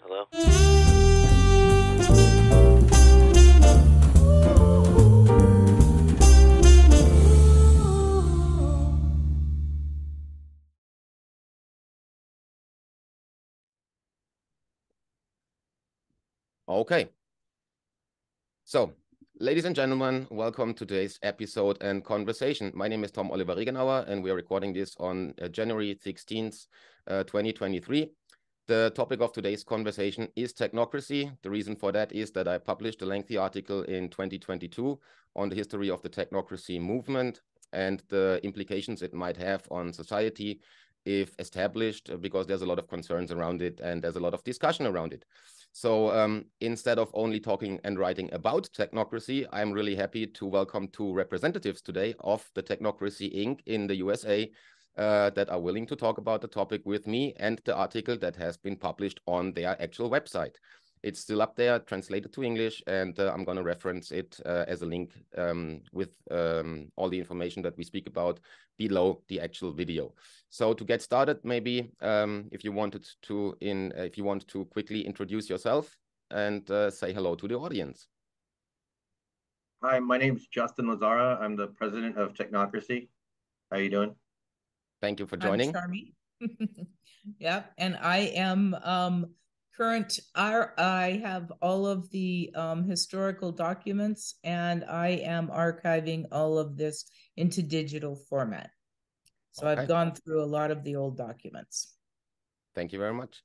Hello? Okay. So, ladies and gentlemen, welcome to today's episode and conversation. My name is Tom Oliver Regenauer, and we are recording this on January 16th, 2023. The topic of today's conversation is technocracy. The reason for that is that I published a lengthy article in 2022 on the history of the technocracy movement and the implications it might have on society if established, because there's a lot of concerns around it and there's a lot of discussion around it. So instead of only talking and writing about technocracy, I'm really happy to welcome two representatives today of the Technocracy Inc. in the USA that are willing to talk about the topic with me and the article that has been published on their actual website. It's still up there, translated to English, and I'm going to reference it as a link with all the information that we speak about below the actual video. So to get started, maybe if you want to quickly introduce yourself and say hello to the audience. Hi, my name is Justin Lazarra. I'm the president of Technocracy. How you doing? Thank you for joining. I'm Charmie. Yeah, and I am I have all of the historical documents, and I am archiving all of this into digital format. So okay. I've gone through a lot of the old documents. Thank you very much.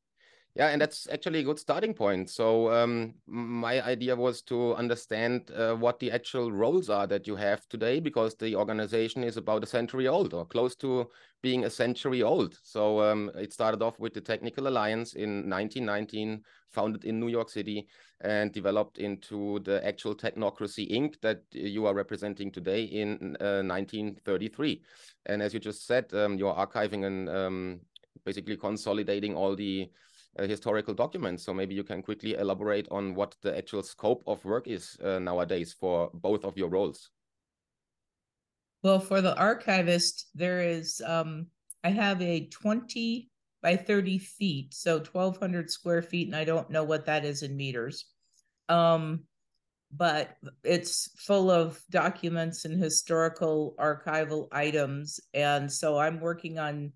Yeah, and that's actually a good starting point. So my idea was to understand what the actual roles are that you have today, because the organization is about a century old, or close to being a century old. So it started off with the Technical Alliance in 1919, founded in New York City, and developed into the actual Technocracy Inc. that you are representing today in 1933. And as you just said, you're archiving and basically consolidating all the historical documents. So maybe you can quickly elaborate on what the actual scope of work is nowadays for both of your roles. Well, for the archivist, there is, I have a 20 by 30 feet, so 1,200 square feet, and I don't know what that is in meters. But it's full of documents and historical archival items. And so I'm working on,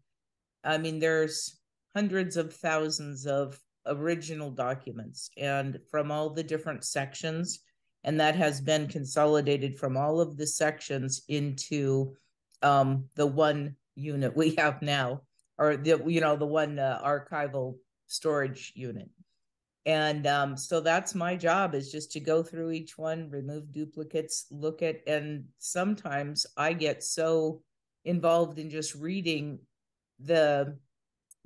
there's hundreds of thousands of original documents and from all the different sections, and that has been consolidated from all of the sections into the one unit we have now, or the one archival storage unit. And so that's my job, is just to go through each one, remove duplicates, look at, and sometimes I get so involved in just reading the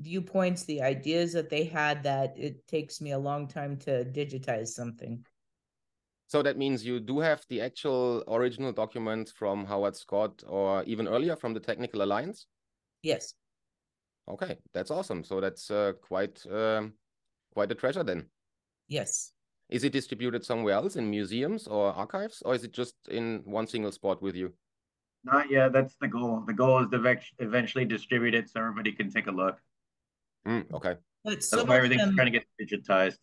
viewpoints, the ideas that they had, that it takes me a long time to digitize something. So that means you do have the actual original documents from Howard Scott, or even earlier from the Technical Alliance? Yes. Okay, that's awesome. So that's quite a treasure then. Yes. Is it distributed somewhere else, in museums or archives, or is it just in one single spot with you? Not yet. That's the goal. The goal is to eventually distribute it so everybody can take a look. Okay. But that's why everything's trying to get digitized.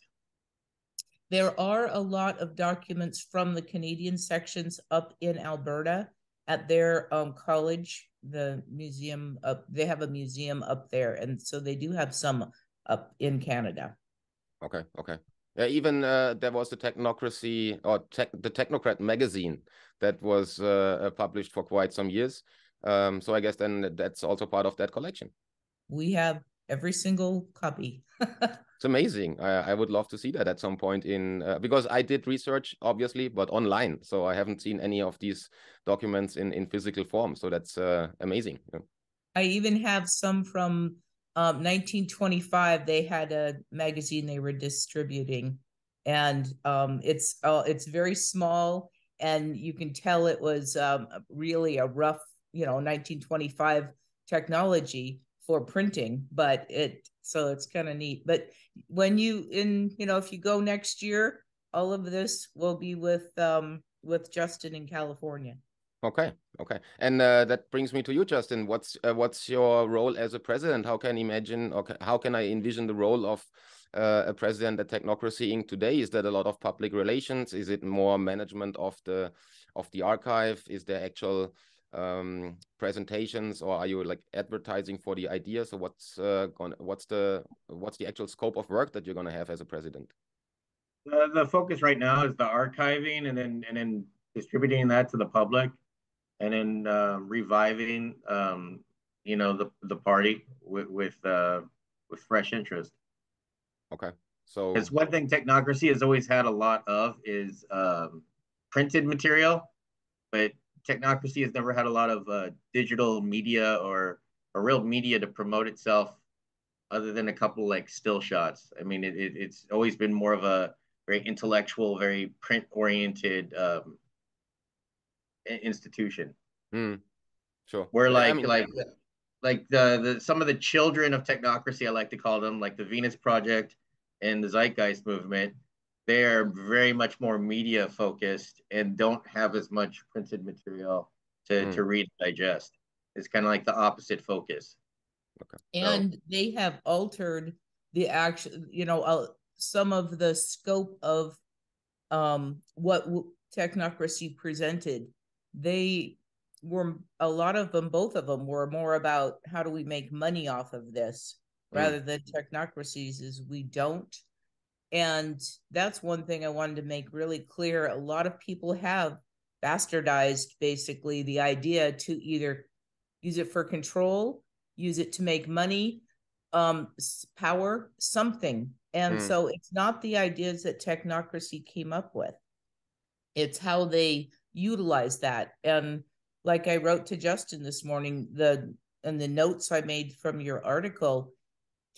There are a lot of documents from the Canadian sections up in Alberta at their college, the museum they have a museum up there, and so they do have some up in Canada. Okay. Yeah, even there was the Technocracy, or the Technocrat magazine that was published for quite some years. So I guess then that's also part of that collection. We have every single copy. It's amazing. I would love to see that at some point because I did research, obviously, but online. So I haven't seen any of these documents in physical form. So that's amazing. Yeah. I even have some from 1925. They had a magazine they were distributing, and it's very small, and you can tell it was really a rough, 1925 technology for printing, so it's kind of neat. But when if you go next year, all of this will be with Justin in California. Okay, okay, and that brings me to you, Justin. What's your role as a president? How can imagine, or how can I envision the role of a president at Technocracy Inc. today? Is that a lot of public relations? Is it more management of the archive? Is there actual presentations, or are you like advertising for the idea? So what's the actual scope of work that you're gonna have as a president? The focus right now is the archiving and then distributing that to the public, and then reviving the party with fresh interest. Okay, so It's one thing Technocracy has always had a lot of is printed material, but Technocracy has never had a lot of digital media or real media to promote itself, other than a couple like still shots. I mean, it's always been more of a very intellectual, very print oriented institution. Sure. Where I mean, the some of the children of Technocracy, I like to call them, like the Venus Project and the Zeitgeist movement, they are very much more media focused and don't have as much printed material to read and digest. It's kind of like the opposite focus. Okay. And they have altered the action, some of the scope of what Technocracy presented. They were, a lot of them, both of them were more about how do we make money off of this, rather than Technocracies is we don't. And that's one thing I wanted to make really clear. A lot of people have bastardized basically the idea to either use it for control, use it to make money, power, something. And so it's not the ideas that Technocracy came up with. It's how they utilize that. And like I wrote to Justin this morning, the notes I made from your article,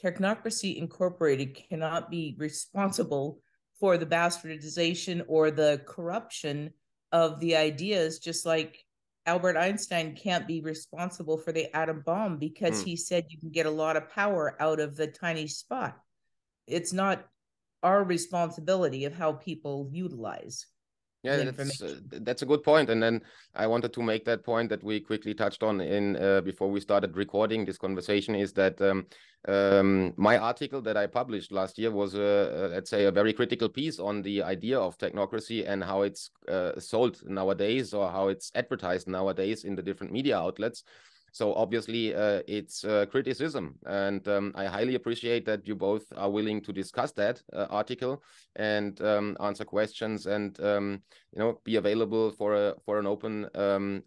Technocracy Incorporated cannot be responsible for the bastardization or the corruption of the ideas, just like Albert Einstein can't be responsible for the atom bomb because he said you can get a lot of power out of the tiny spot. It's not our responsibility of how people utilize. Yeah, that's a good point. And then I wanted to make that point that we quickly touched on in before we started recording this conversation, is that my article that I published last year was let's say a very critical piece on the idea of Technocracy and how it's sold nowadays, or how it's advertised nowadays in the different media outlets. So obviously it's criticism, and I highly appreciate that you both are willing to discuss that article and answer questions, and be available for an open,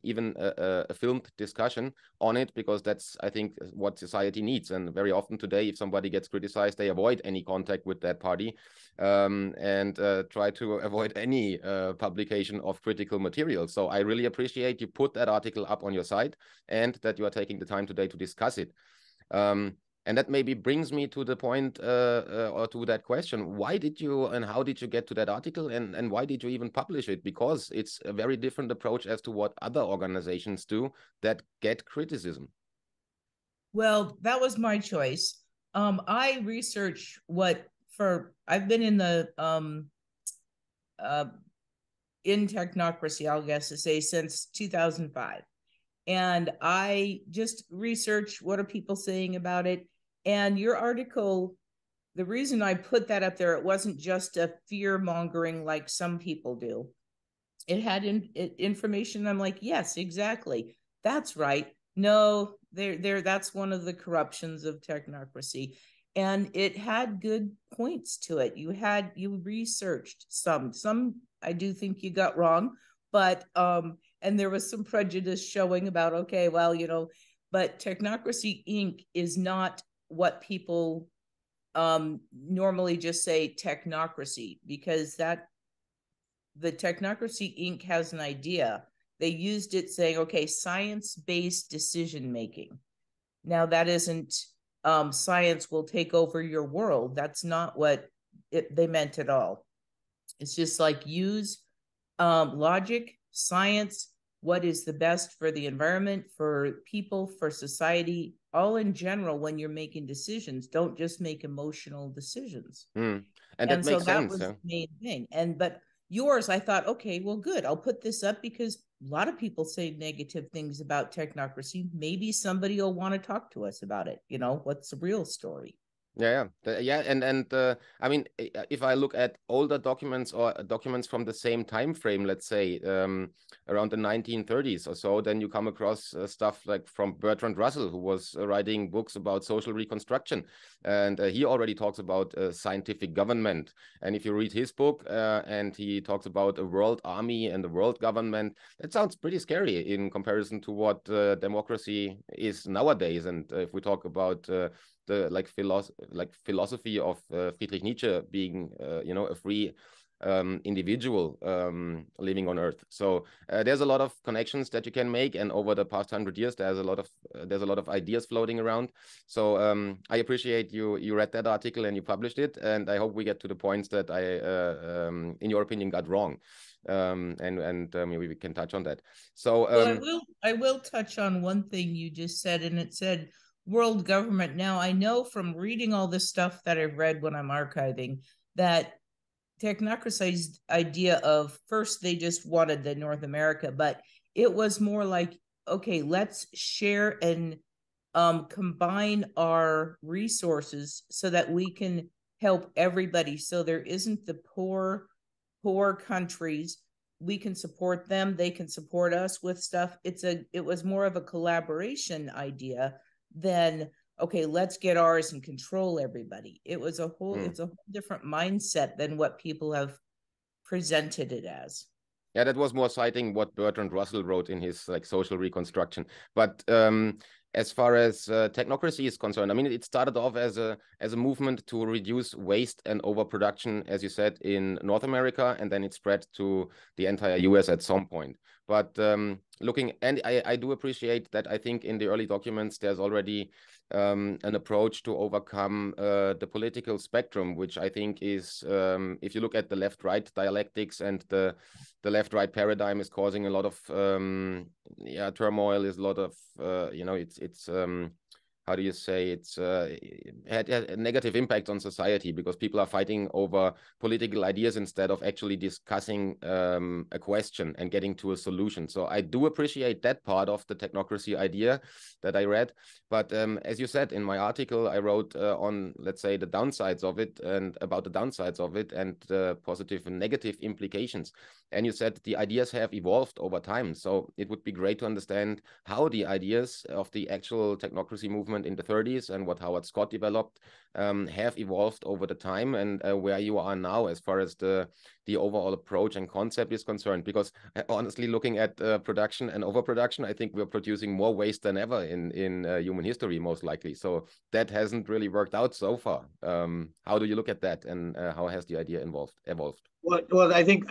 even a filmed discussion on it, because that's, I think, what society needs. And very often today, if somebody gets criticized, they avoid any contact with that party and try to avoid any publication of critical material. So I really appreciate you put that article up on your site, and that you are taking the time today to discuss it. And that maybe brings me to the point or to that question. Why did you and how did you get to that article, and why did you even publish it? Because it's a very different approach as to what other organizations do that get criticism. Well, that was my choice. I research I've been in the in Technocracy, I'll guess to say, since 2005. And I just research what are people saying about it. And your article, the reason I put that up there, it wasn't just a fear mongering like some people do. It had information. I'm like, yes, exactly. That's right. No, that's one of the corruptions of Technocracy. And it had good points to it. You researched some I do think you got wrong, but and there was some prejudice showing about, okay, well, but Technocracy Inc. is not what people normally just say technocracy, because the Technocracy Inc. has an idea. They used it saying, okay, science-based decision-making. Now that isn't science will take over your world. That's not what they meant at all. It's just like use logic, science, what is the best for the environment, for people, for society, all in general. When you're making decisions, don't just make emotional decisions. And that makes sense. That was the main thing. But yours, I thought, okay, well, good. I'll put this up because lot of people say negative things about technocracy. Maybe somebody will want to talk to us about it. What's the real story? Yeah. And I mean, if I look at older documents or documents from the same time frame, let's say around the 1930s or so, then you come across stuff like from Bertrand Russell, who was writing books about social reconstruction, and he already talks about scientific government. And if you read his book, and he talks about a world army and a world government, that sounds pretty scary in comparison to what democracy is nowadays. And if we talk about the philosophy of Friedrich Nietzsche being a free individual living on Earth. So there's a lot of connections that you can make, and over the past 100 years there's a lot of ideas floating around. So I appreciate you read that article and you published it, and I hope we get to the points that I in your opinion got wrong. And maybe we can touch on that. So well, I will touch on one thing you just said, and it said world government. Now, I know from reading all this stuff that I've read when I'm archiving that Technocracy's idea of first they just wanted the North America, but it was more like, okay, let's share and combine our resources so that we can help everybody. So there isn't the poor countries. We can support them, they can support us with stuff. It was more of a collaboration idea than, okay, let's get ours and control everybody. It's a whole different mindset than what people have presented it as. Yeah, that was more citing what Bertrand Russell wrote in his social reconstruction. But as far as technocracy is concerned, I mean, it started off as a movement to reduce waste and overproduction, as you said, in North America, and then it spread to the entire US at some point. But I do appreciate that. I think in the early documents there's already an approach to overcome the political spectrum, which I think is, if you look at the left-right dialectics and the left-right paradigm, is causing a lot of turmoil. Is a lot of it's how do you say, it's had a negative impact on society because people are fighting over political ideas instead of actually discussing a question and getting to a solution. So I do appreciate that part of the technocracy idea that I read. But as you said, in my article, I wrote on, let's say, the downsides of it and about the downsides of it and the positive and negative implications. And you said the ideas have evolved over time. So it would be great to understand how the ideas of the actual technocracy movement in the 30s and what Howard Scott developed have evolved over the time, and where you are now as far as the overall approach and concept is concerned. Because honestly, looking at production and overproduction, I think we're producing more waste than ever in human history, most likely. So that hasn't really worked out so far. How do you look at that, and how has the idea evolved? Well, I think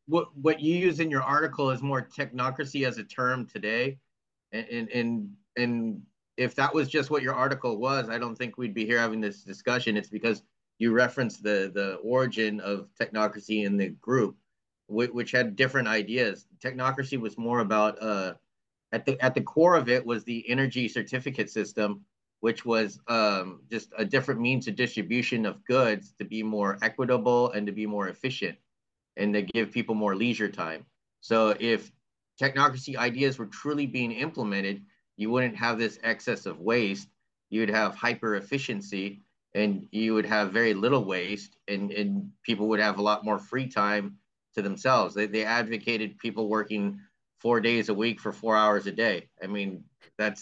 what you use in your article is more technocracy as a term today, and if that was just what your article was, I don't think we'd be here having this discussion. It's because you referenced the origin of technocracy in the group, which had different ideas. Technocracy was more about at the core of it was the energy certificate system, which was just a different means of distribution of goods to be more equitable and to be more efficient and to give people more leisure time. So if technocracy ideas were truly being implemented, you wouldn't have this excess of waste. You would have hyper efficiency, and you would have very little waste, and people would have a lot more free time to themselves. They advocated people working 4 days a week for 4 hours a day. I mean, that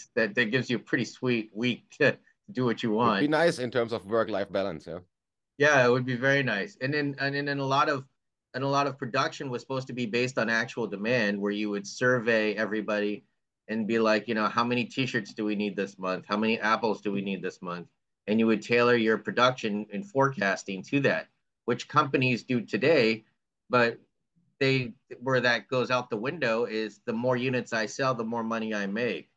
gives you a pretty sweet week to do what you want. It'd be nice in terms of work-life balance, yeah. Yeah, it would be very nice. And then a lot of production was supposed to be based on actual demand, where you would survey everybody and be like, how many t-shirts do we need this month? How many apples do we need this month? And you would tailor your production and forecasting to that, which companies do today. But where that goes out the window is the more units I sell, the more money I make.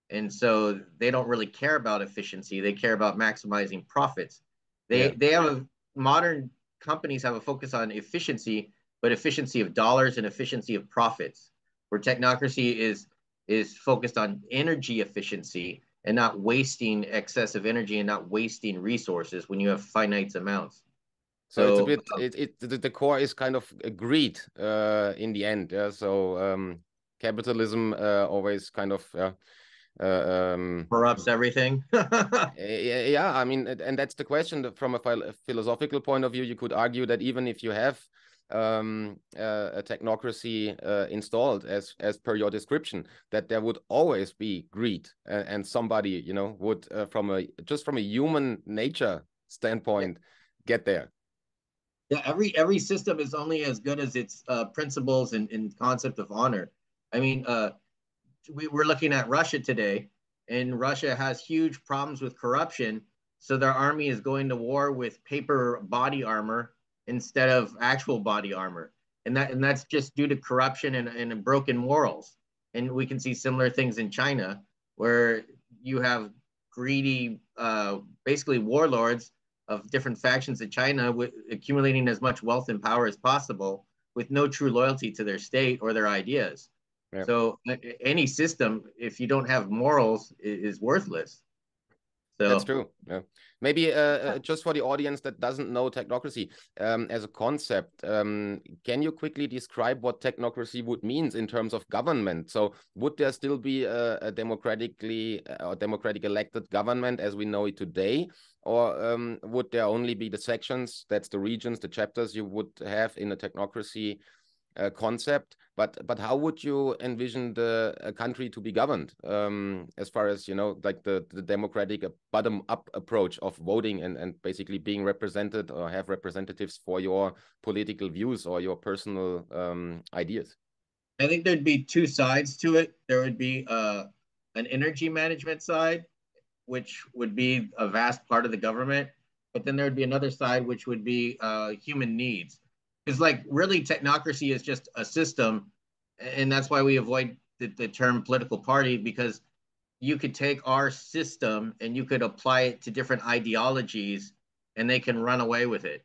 And so they don't really care about efficiency. They care about maximizing profits. Modern companies have a focus on efficiency, but efficiency of dollars and efficiency of profits, where technocracy is focused on energy efficiency and not wasting excessive energy and not wasting resources when you have finite amounts. So it's a bit the core is kind of greed in the end. Yeah. So capitalism always kind of corrupts everything. Yeah, I mean, and that's the question. From a philosophical point of view, you could argue that even if you have a technocracy installed as per your description, that there would always be greed, and somebody, you know, would from a human nature standpoint get there. Yeah, every system is only as good as its principles and concept of honor. I mean, we're looking at Russia today, and Russia has huge problems with corruption. So their army is going to war with paper body armor instead of actual body armor, and that's just due to corruption and broken morals. And we can see similar things in China, where you have greedy, basically warlords of different factions in China, accumulating as much wealth and power as possible, with no true loyalty to their state or their ideas. Yeah. So any system, if you don't have morals, is worthless. So that's true. Yeah. Maybe just for the audience that doesn't know technocracy as a concept, can you quickly describe what technocracy would mean in terms of government? So would there still be a democratic elected government as we know it today? Or would there only be the sections, that's the regions, the chapters you would have in a technocracy concept? But how would you envision a country to be governed, as far as, you know, like the democratic bottom-up approach of voting and basically being represented or have representatives for your political views or your personal ideas? I think there'd be two sides to it. There would be an energy management side, which would be a vast part of the government. But then there would be another side, which would be human needs. Because like really technocracy is just a system. And that's why we avoid the term political party, because you could take our system and you could apply it to different ideologies and they can run away with it.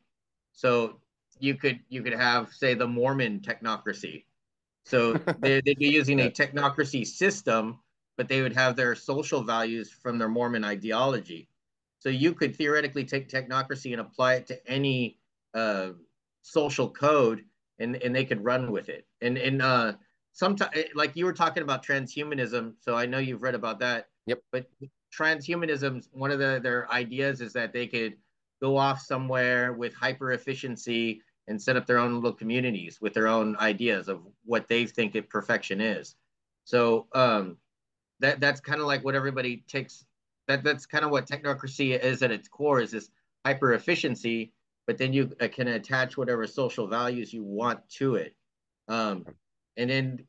So you could have, say, the Mormon technocracy. So they'd be using a technocracy system, but they would have their social values from their Mormon ideology. So you could theoretically take technocracy and apply it to any social code, and they could run with it. And sometimes, like you were talking about transhumanism, so I know you've read about that. Yep. But transhumanism, one of their ideas is that they could go off somewhere with hyper efficiency and set up their own little communities with their own ideas of what they think that perfection is. So that's kind of like what everybody takes. That's kind of what technocracy is at its core, is this hyper efficiency, but then you can attach whatever social values you want to it. And then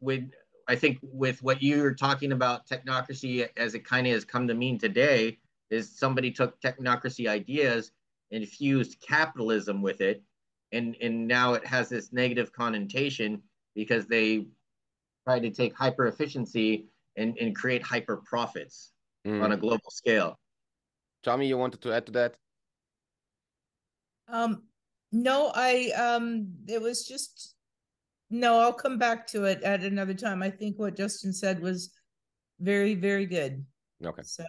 I think with what you're talking about, technocracy as it kind of has come to mean today, is somebody took technocracy ideas and fused capitalism with it. And now it has this negative connotation because they try to take hyper efficiency and create hyper profits on a global scale. Charmie, you wanted to add to that? No, it was just, no, I'll come back to it at another time. I think what Justin said was very, very good. Okay. So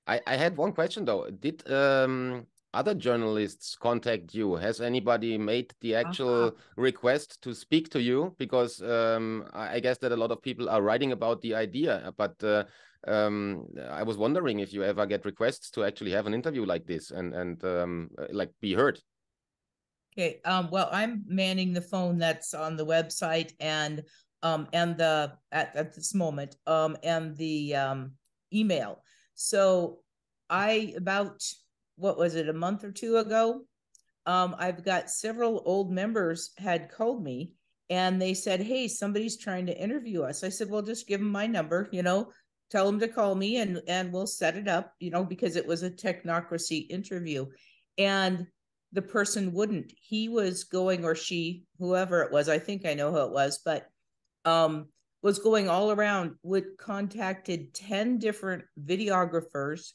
I had one question though. Did other journalists contact you? Has anybody made the actual request to speak to you? Because I guess that a lot of people are writing about the idea, but I was wondering if you ever get requests to actually have an interview like this and like be heard. Okay. Well, I'm manning the phone that's on the website and the at this moment and the email. So about, what was it, a month or two ago, I've got several old members had called me and they said, hey, somebody's trying to interview us. I said, well, just give them my number, you know, tell them to call me and we'll set it up, you know, because it was a technocracy interview. And the person wouldn't. He was going, or she, whoever it was, I think I know who it was, but was going all around, contacted 10 different videographers.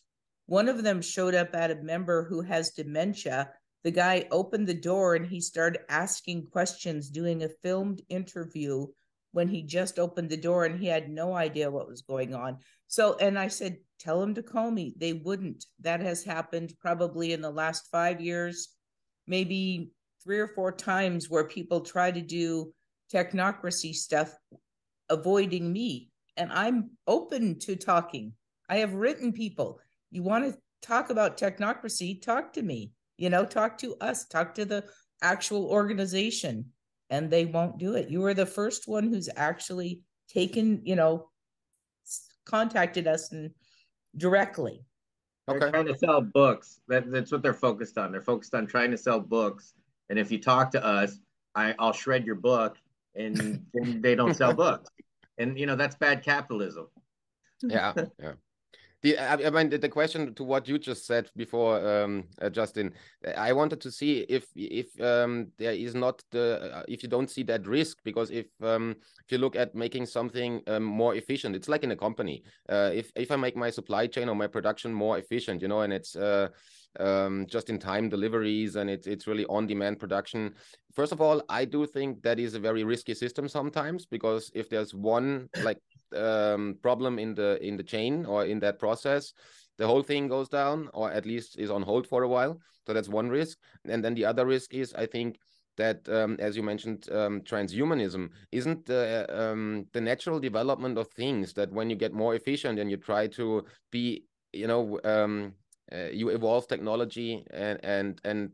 One of them showed up at a member who has dementia. The guy opened the door and he started asking questions, doing a filmed interview when he just opened the door, and he had no idea what was going on. So, and I said, tell him to call me. They wouldn't. That has happened probably in the last 5 years, maybe 3 or 4 times, where people try to do technocracy stuff avoiding me. And I'm open to talking. I have written people. You want to talk about technocracy, talk to me, talk to us, talk to the actual organization. And they won't do it. You were the first one who's actually taken, contacted us and directly. They're trying to sell books. That's what they're focused on. They're focused on trying to sell books. And if you talk to us, I'll shred your book, and then they don't sell books. And that's bad capitalism. Yeah, yeah. I mean, the question to what you just said before, Justin, I wanted to see if there is not if you don't see that risk, because if you look at making something more efficient, it's like in a company. If I make my supply chain or my production more efficient, and it's just in time deliveries, and it's really on demand production. First of all, I do think that is a very risky system sometimes, because if there's one problem in the chain or in that process, the whole thing goes down, or at least is on hold for a while. So that's one risk. And then the other risk is, I think, that as you mentioned, transhumanism isn't the natural development of things, that when you get more efficient and you try to be, you evolve technology and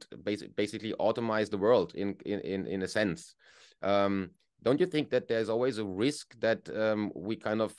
basically automate the world in a sense. Don't you think that there's always a risk that we kind of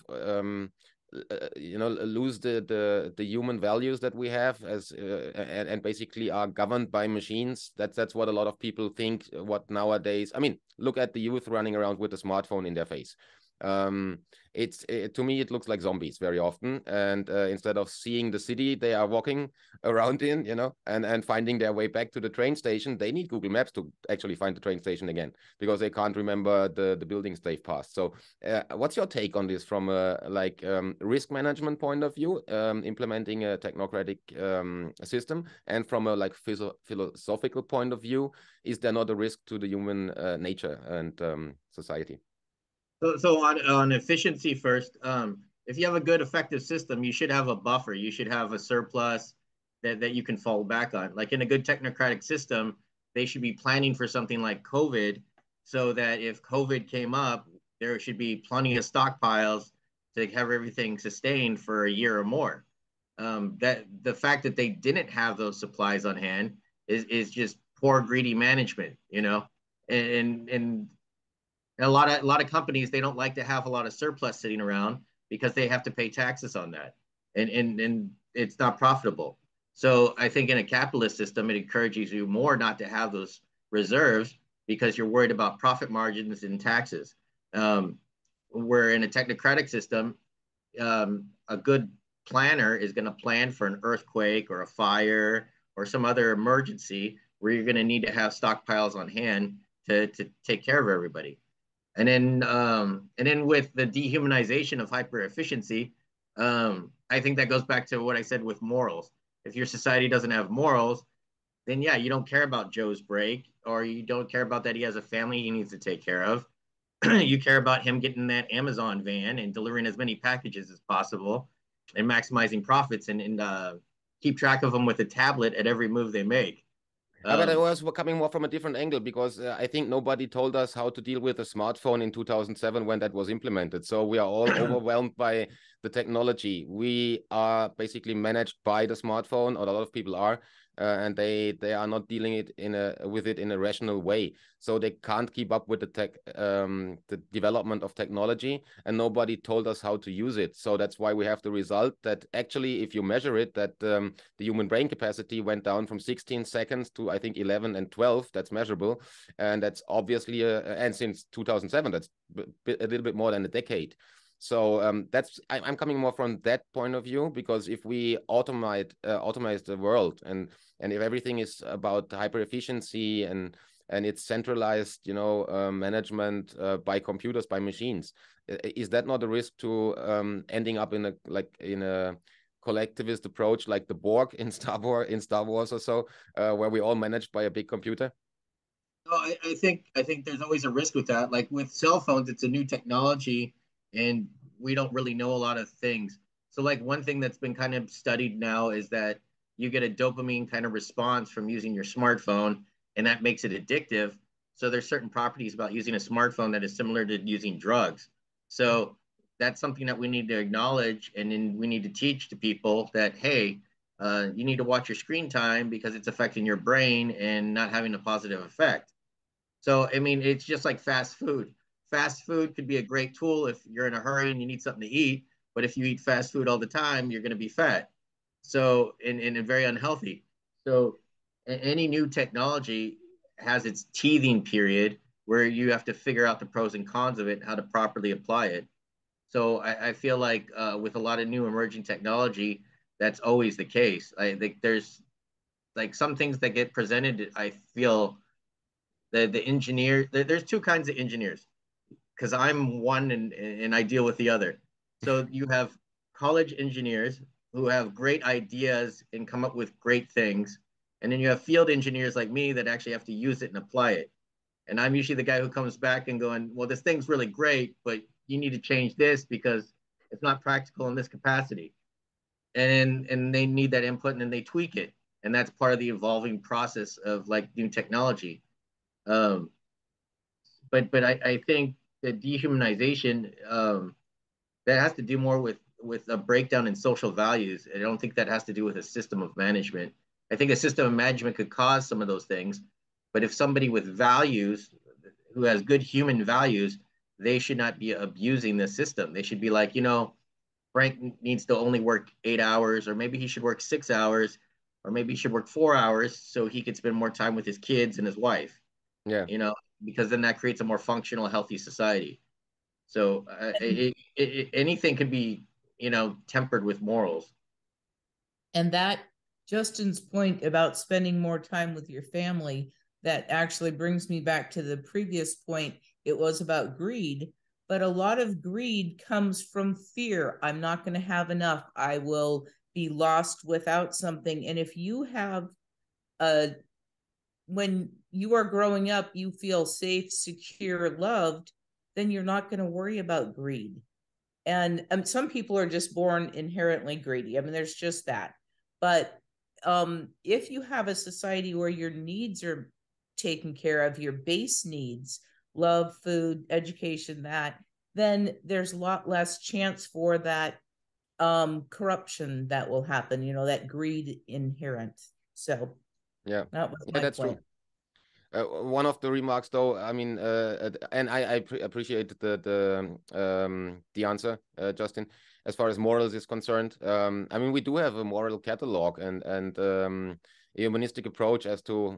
lose the human values that we have as and basically are governed by machines? That's what a lot of people think. What nowadays, I mean, look at the youth running around with a smartphone in their face. To me, it looks like zombies very often, and instead of seeing the city they are walking around in, and finding their way back to the train station, they need Google Maps to actually find the train station again, because they can't remember the buildings they've passed. So what's your take on this from a risk management point of view, implementing a technocratic system, and from a philosophical point of view, is there not a risk to the human nature and society? So on efficiency first, if you have a good effective system, you should have a buffer. You should have a surplus that you can fall back on. Like in a good technocratic system, they should be planning for something like COVID, so that if COVID came up, there should be plenty of stockpiles to have everything sustained for a year or more. That the fact that they didn't have those supplies on hand is just poor, greedy management, and a lot of companies, they don't like to have a lot of surplus sitting around, because they have to pay taxes on that, and it's not profitable. So I think in a capitalist system, it encourages you more not to have those reserves, because you're worried about profit margins and taxes. Where in a technocratic system, a good planner is going to plan for an earthquake or a fire or some other emergency where you're going to need to have stockpiles on hand to take care of everybody. And then with the dehumanization of hyper efficiency, I think that goes back to what I said with morals. If your society doesn't have morals, then yeah, you don't care about Joe's break, or you don't care about that he has a family he needs to take care of. You care about him getting that Amazon van and delivering as many packages as possible, and maximizing profits, and keep track of them with a tablet at every move they make. But I was coming more from a different angle, because I think nobody told us how to deal with a smartphone in 2007 when that was implemented. So we are all overwhelmed by the technology. We are basically managed by the smartphone, or a lot of people are, and they are not dealing with it in a rational way. So they can't keep up with the development of technology, and nobody told us how to use it. So that's why we have the result that actually, if you measure it, that the human brain capacity went down from 16 seconds to, I think, 11 and 12. That's measurable, and that's obviously and since 2007, that's a little bit more than a decade. So I'm coming more from that point of view, because if we automate the world, and if everything is about hyper efficiency and it's centralized, management by computers, by machines, is that not a risk to ending up in a collectivist approach like the Borg in Star Wars or so, where we all managed by a big computer? No, I think there's always a risk with that. Like with cell phones, it's a new technology, and we don't really know a lot of things. So like one thing that's been kind of studied now is that you get a dopamine kind of response from using your smartphone, and that makes it addictive. So there's certain properties about using a smartphone that is similar to using drugs. So that's something that we need to acknowledge, and then we need to teach to people that, hey, you need to watch your screen time because it's affecting your brain and not having a positive effect. So, I mean, it's just like fast food. Fast food could be a great tool if you're in a hurry and you need something to eat. But if you eat fast food all the time, you're going to be fat. So, and very unhealthy. So, any new technology has its teething period where you have to figure out the pros and cons of it, how to properly apply it. So, I feel like with a lot of new emerging technology, that's always the case. I think there's like some things that get presented, I feel the engineer, there's two kinds of engineers because I'm one and I deal with the other. So you have college engineers who have great ideas and come up with great things, and then you have field engineers like me that actually have to use it and apply it. And I'm usually the guy who comes back and going, well, this thing's really great, but you need to change this because it's not practical in this capacity. And they need that input, and then they tweak it, and that's part of the evolving process of like new technology. um, but I think the dehumanization, that has to do more with a breakdown in social values. I don't think that has to do with a system of management. I think a system of management could cause some of those things, but if somebody with values, who has good human values, they should not be abusing the system. They should be like, Frank needs to only work 8 hours, or maybe he should work 6 hours, or maybe he should work 4 hours so he could spend more time with his kids and his wife. Yeah. Because then that creates a more functional, healthy society. So anything can be, tempered with morals. And that Justin's point about spending more time with your family, that actually brings me back to the previous point. It was about greed, but a lot of greed comes from fear. I'm not going to have enough. I will be lost without something. And if you have when you are growing up, you feel safe, secure, loved, then you're not going to worry about greed. And some people are just born inherently greedy. I mean, there's just that. But if you have a society where your needs are taken care of, your base needs, love, food, education, then there's a lot less chance for that corruption that will happen, that greed inherent. So Yeah, that was yeah, my that's point. true. One of the remarks, though, I mean, and I appreciate the answer, Justin. As far as morals is concerned, I mean, we do have a moral catalog and a humanistic approach as to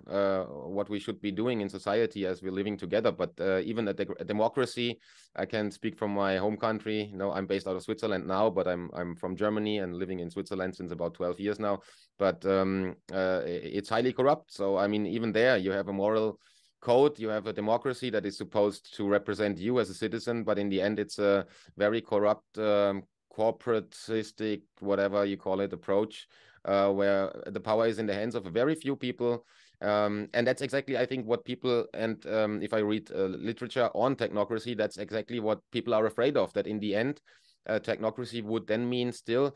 what we should be doing in society as we're living together. But even a democracy, I can speak from my home country. I'm based out of Switzerland now, but I'm from Germany and living in Switzerland since about 12 years now. But it's highly corrupt. So, I mean, even there, you have a moral code, you have a democracy that is supposed to represent you as a citizen, but in the end, it's a very corrupt, corporatistic, whatever you call it, approach, where the power is in the hands of a very few people. And that's exactly, I think, what people, and if I read literature on technocracy, that's exactly what people are afraid of, that in the end, technocracy would then mean still,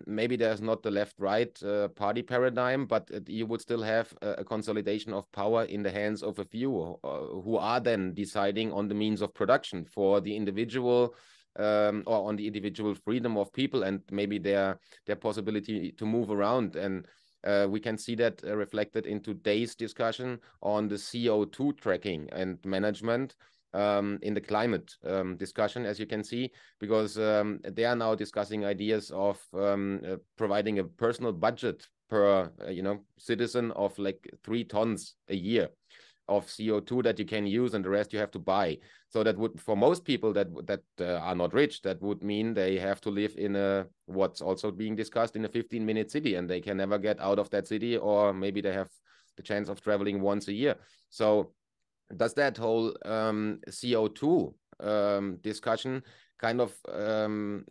maybe there's not the left-right party paradigm, but you would still have a consolidation of power in the hands of a few who are then deciding on the means of production for the individual, or on the individual freedom of people and maybe their possibility to move around. And we can see that reflected in today's discussion on the CO2 tracking and management in the climate discussion, as you can see, because they are now discussing ideas of providing a personal budget per citizen of like 3 tons a year of CO2 that you can use, and the rest you have to buy. So that would, for most people that are not rich, that would mean they have to live in a, what's also being discussed, in a 15-minute city, and they can never get out of that city, or maybe they have the chance of traveling once a year. So does that whole CO2 discussion kind of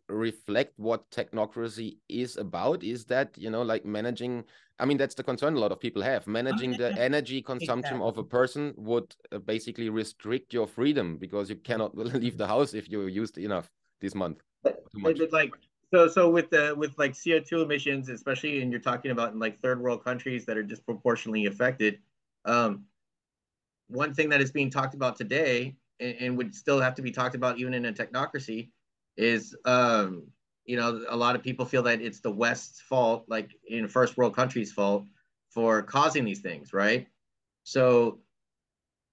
reflect what technocracy is about? Is that, like managing, I mean, that's the concern a lot of people have. Managing the energy consumption of a person would basically restrict your freedom because you cannot leave the house if you used enough this month. Too much. Like, so with like CO2 emissions, especially, and you're talking about in like third world countries that are disproportionately affected. One thing that is being talked about today and would still have to be talked about even in a technocracy is, you know, a lot of people feel that it's the West's fault, like in first world countries' fault for causing these things, right? So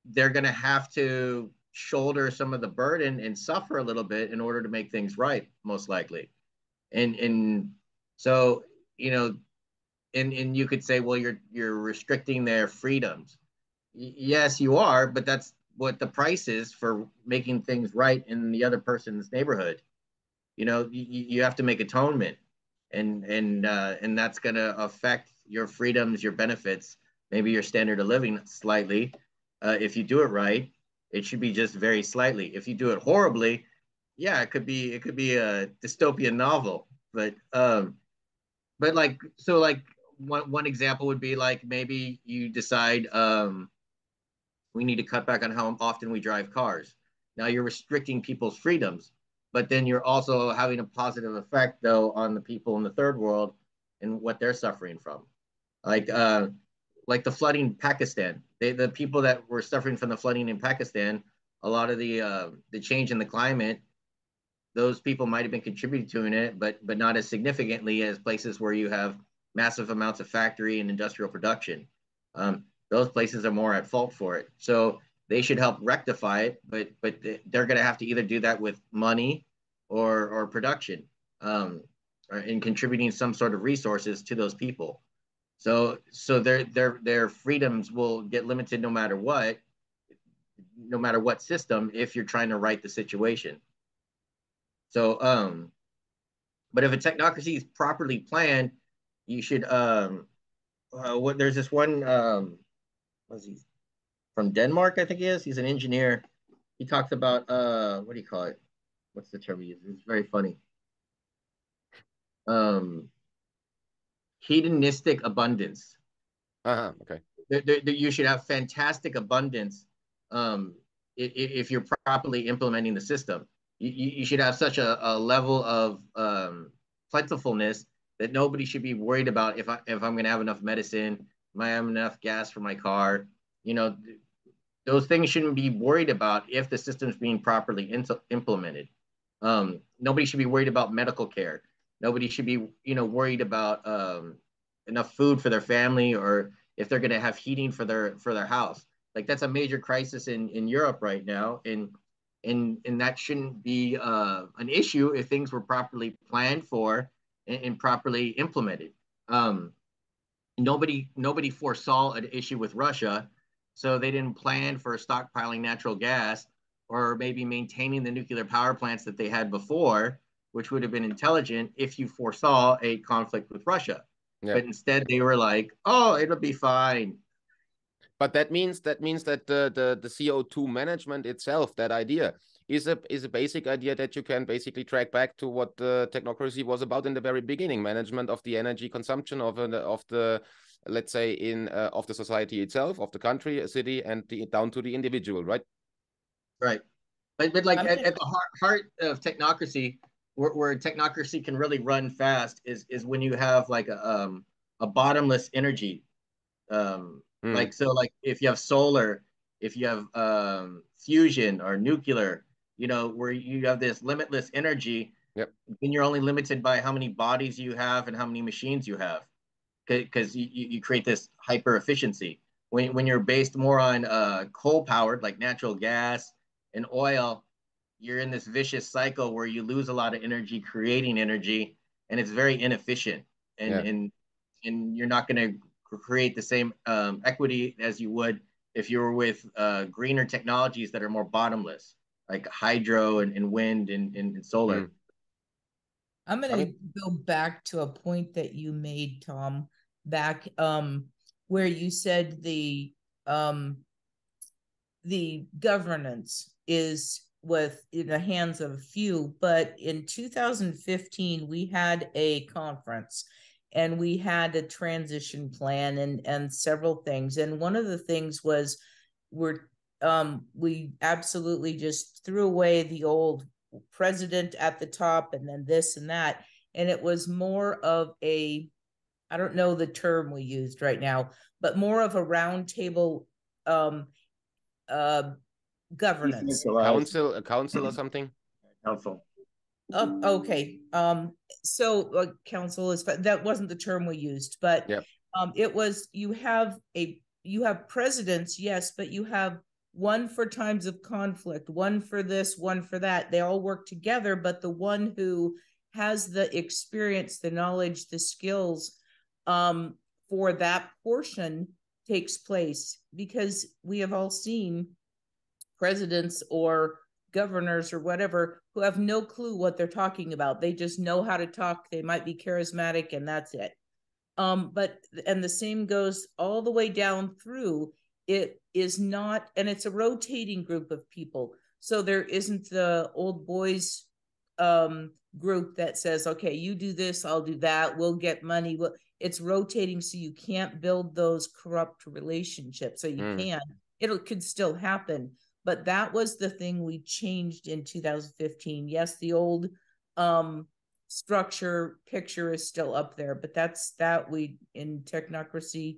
they're going to have to shoulder some of the burden and suffer a little bit in order to make things right, most likely. And so, you know, and you could say, well, you're restricting their freedoms. Yes, you are, but that's what the price is for making things right in the other person's neighborhood. You know, you have to make atonement, and that's going to affect your freedoms, your benefits, maybe your standard of living slightly. If you do it right, it should be just very slightly. If you do it horribly, yeah, it could be a dystopian novel. But like, so like one example would be like, maybe you decide, we need to cut back on how often we drive cars. Now you're restricting people's freedoms, but then you're also having a positive effect though on the people in the third world and what they're suffering from. Like like the flooding in Pakistan. The people that were suffering from the flooding in Pakistan, a lot of the change in the climate, those people might have been contributing to it, but not as significantly as places where you have massive amounts of factory and industrial production. Those places are more at fault for it. So they should help rectify it, but they're going to have to either do that with money or production, in contributing some sort of resources to those people. So their freedoms will get limited no matter what system, if you're trying to right the situation. So but if a technocracy is properly planned, you should what there's this one, what's he from Denmark, I think he is. He's an engineer. He talks about what do you call it? What's the term he uses? It's very funny. Um Hedonistic abundance. Okay. You should have fantastic abundance, if you're properly implementing the system. You should have such a level of plentifulness that nobody should be worried about if I'm going to have enough medicine, am I have enough gas for my car. You know, those things shouldn't be worried about if the system's being properly implemented. Nobody should be worried about medical care. Nobody should be, you know, worried about enough food for their family, or if they're going to have heating for their house. Like that's a major crisis in Europe right now, and that shouldn't be an issue if things were properly planned for and properly implemented. Nobody foresaw an issue with Russia, so they didn't plan for stockpiling natural gas, or maybe maintaining the nuclear power plants that they had before, which would have been intelligent if you foresaw a conflict with Russia. Yeah. But instead they were like, oh, it'll be fine. But that means that the CO2 management itself, that idea, is a basic idea that you can basically track back to what the technocracy was about in the very beginning: management of the energy consumption of the let's say of the society itself, of the country, a city, and down to the individual, right? Right. But like at the heart of technocracy, where technocracy can really run fast, is when you have like a bottomless energy. Like, so like if you have solar, if you have fusion or nuclear, you know, where you have this limitless energy. Yep. Then you're only limited by how many bodies you have and how many machines you have, because you create this hyper efficiency. When you're based more on coal powered, like natural gas and oil, you're in this vicious cycle where you lose a lot of energy creating energy, and it's very inefficient, and Yeah. and you're not going to create the same equity as you would if you were with greener technologies that are more bottomless, like hydro and wind and solar. I'm going to go back to a point that you made, Tom, back where you said the governance is in the hands of a few. But in 2015, we had a conference and we had a transition plan and several things. And one of the things was we absolutely just threw away the old president at the top and then this and that. And it was more of I don't know the term we used right now, but more of a roundtable governance. A council or something. Council. Okay. So council is, that wasn't the term we used, but yep. It was, you have presidents, yes, but you have one for times of conflict, one for this, one for that. They all work together, but the one who has the experience, the knowledge, the skills for that portion takes place, because we have all seen presidents or governors or whatever who have no clue what they're talking about. They just know how to talk. They might be charismatic, and that's it. But the same goes all the way down through. It is not, and it's a rotating group of people. So there isn't the old boys group that says, okay, you do this, I'll do that, we'll get money. It's rotating, so you can't build those corrupt relationships. So you can. It could still happen. But that was the thing we changed in 2015. Yes, the old structure picture is still up there, but we in Technocracy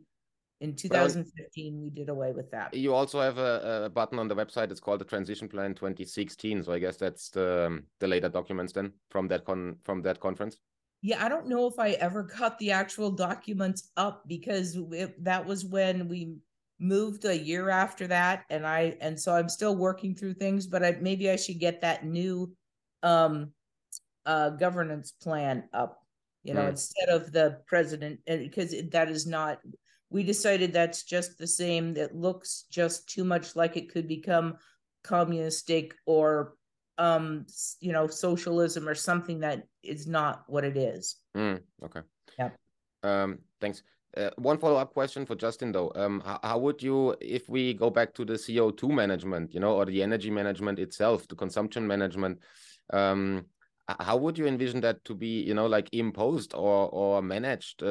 in 2015 we did away with that. You also have a button on the website. It's called the Transition Plan 2016. So I guess that's the later documents then from that conference. Yeah, I don't know if I ever got the actual documents up, because that was when we moved a year after that, and so I'm still working through things, but maybe I should get that new governance plan up, instead of the president, because that is not, we decided that's just the same, that looks just too much like it could become communistic or socialism or something that is not what it is. Okay. Yeah. Thanks. One follow-up question for Justin, though. How would you, if we go back to the CO2 management, or the energy management itself, the consumption management, how would you envision that to be, like imposed or managed?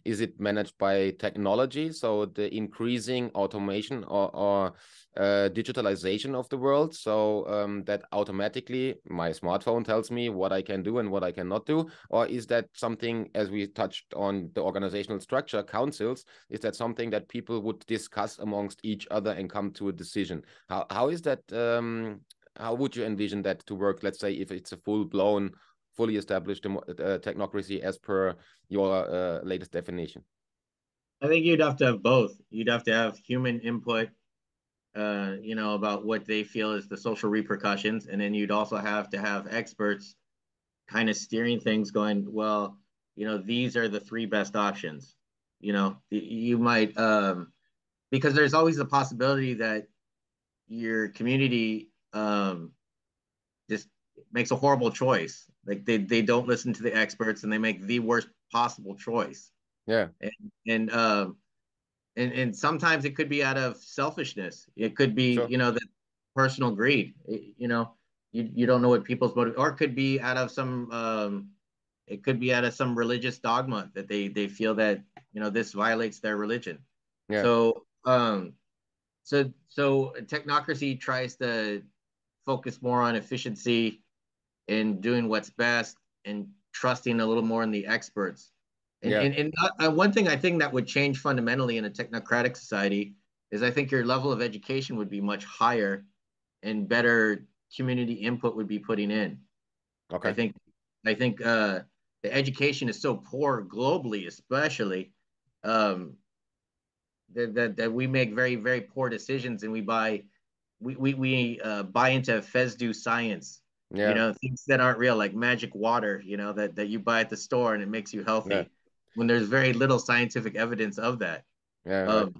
Is it managed by technology? So the increasing automation or digitalization of the world, so that automatically my smartphone tells me what I can do and what I cannot do? Or is that something, as we touched on the organizational structure, councils, is that something that people would discuss amongst each other and come to a decision? How is that? How would you envision that to work, let's say, if it's a full-blown, fully established technocracy as per your latest definition? I think you'd have to have both. You'd have to have human input, about what they feel is the social repercussions. And then you'd also have to have experts kind of steering things, going, well, these are the three best options. You might, because there's always the possibility that your community just makes a horrible choice. Like they don't listen to the experts, and they make the worst possible choice. Yeah. And sometimes it could be out of selfishness. It could be, sure. The personal greed. You don't know what people's motive, or it could be out of some religious dogma that they feel that, this violates their religion. Yeah. So technocracy tries to focus more on efficiency and doing what's best and trusting a little more in the experts. And one thing I think that would change fundamentally in a technocratic society is I think your level of education would be much higher, and better community input would be putting in. Okay. I think the education is so poor globally, especially, that we make very, very poor decisions, and we buy into FESDU science. Yeah. Things that aren't real, like magic water, that you buy at the store and it makes you healthy, when there's very little scientific evidence of that. Yeah. Right.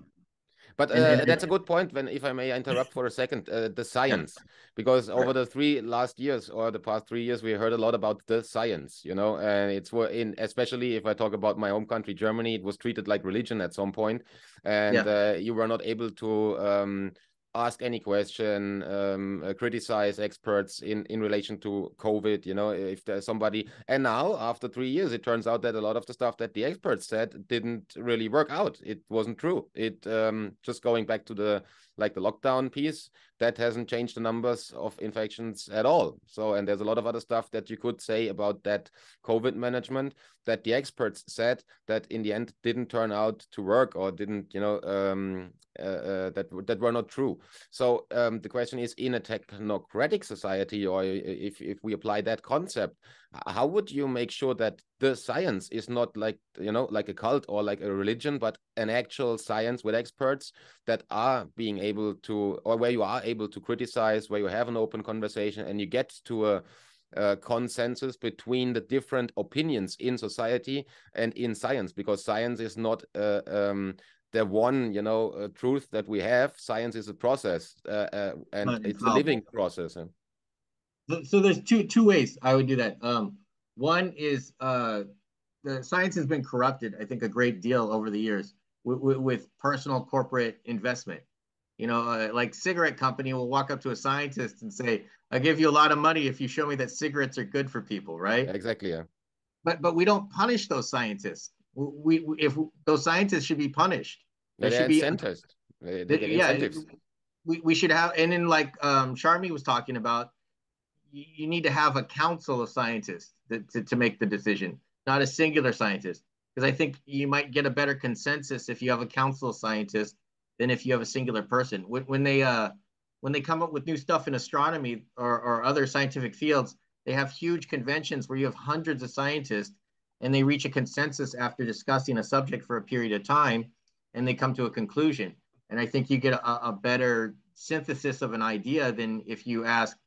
But that's a good point, if I may interrupt for a second, the science, because over the past 3 years, we heard a lot about the science, and especially if I talk about my home country, Germany, it was treated like religion at some point, and you were not able to ask any question, criticize experts in relation to COVID, if there's somebody. And now, after 3 years, it turns out that a lot of the stuff that the experts said didn't really work out. It wasn't true. It just going back to the like the lockdown piece, that hasn't changed the numbers of infections at all. So, and there's a lot of other stuff that you could say about that COVID management that the experts said that in the end didn't turn out to work, or didn't, that were not true. So the question is, in a technocratic society, or if we apply that concept, how would you make sure that the science is not like, like a cult or like a religion, but an actual science with experts that are being able to, or where you are able to criticize, where you have an open conversation and you get to a consensus between the different opinions in society and in science, because science is not the one, truth that we have. Science is a process, and it's a living process. So there's two ways I would do that. One is the science has been corrupted, I think, a great deal over the years with personal corporate investment. Like cigarette company will walk up to a scientist and say, "I'll give you a lot of money if you show me that cigarettes are good for people," right? Exactly, yeah. But we don't punish those scientists. If those scientists should be punished. There should be incentives. They get incentives. We should have, and then like Charmie was talking about, you need to have a council of scientists to make the decision, not a singular scientist. Because I think you might get a better consensus if you have a council of scientists than if you have a singular person. When they come up with new stuff in astronomy or other scientific fields, they have huge conventions where you have hundreds of scientists, and they reach a consensus after discussing a subject for a period of time, and they come to a conclusion. And I think you get a better synthesis of an idea than if you ask,